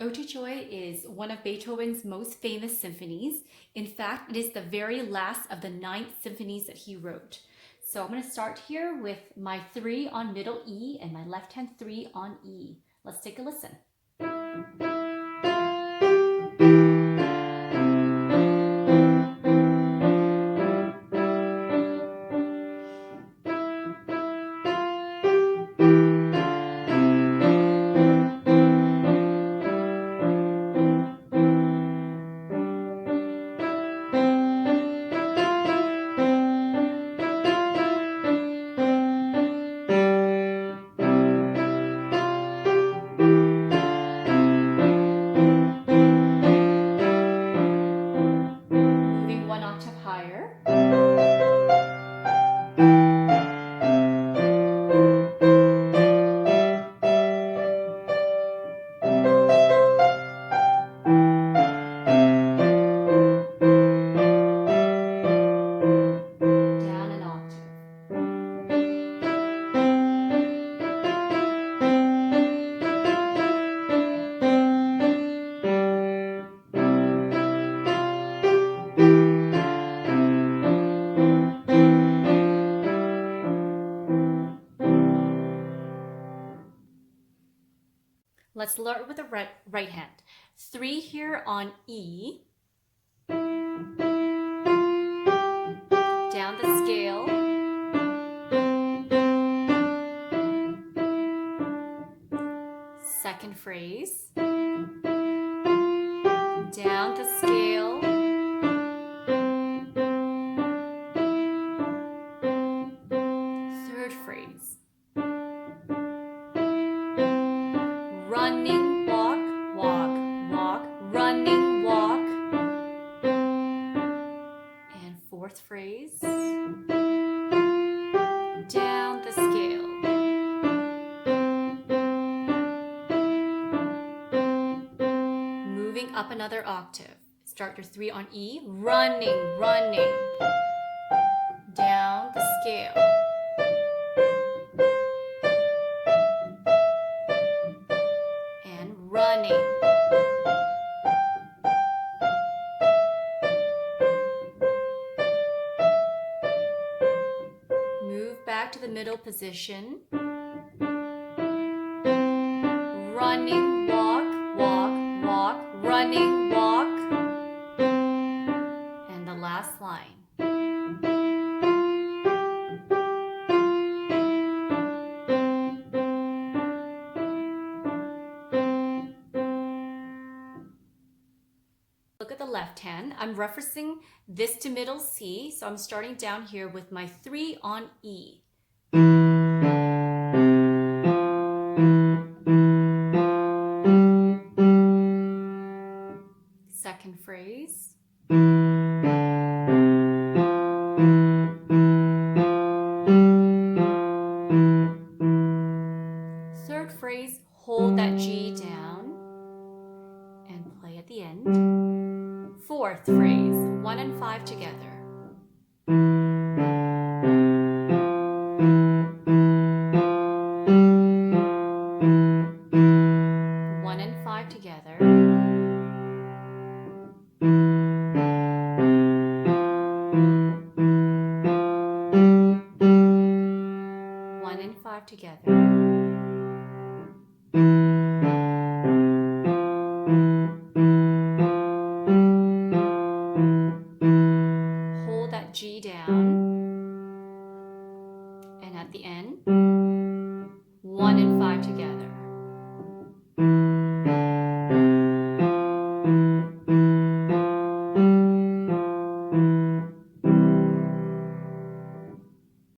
Ode to Joy is one of Beethoven's most famous symphonies. In fact, it is the very last of the 9 symphonies that he wrote. So I'm going to start here with my 3 on middle E and my left hand 3 on E. Let's take a listen. Moving 1 octave higher. Down an octave. Let's start with the right hand. 3 here on E. Down the scale. Second phrase. Down the scale. Third phrase. Running, walk, walk, walk, running, walk. And fourth phrase. Down the scale. Moving up another octave. Start your 3 on E. Running, running. Down the scale. And running. Move back to the middle position. Running, walk, walk, walk, running, walk. And the last line. Look at the left hand. I'm referencing this to middle C, so I'm starting down here with my 3 on E. Second phrase. Third phrase, hold that G down and play at the end. Fourth phrase, 1 and 5 together. One and 5 together. One and 5 together. Hold that G down. And at the end.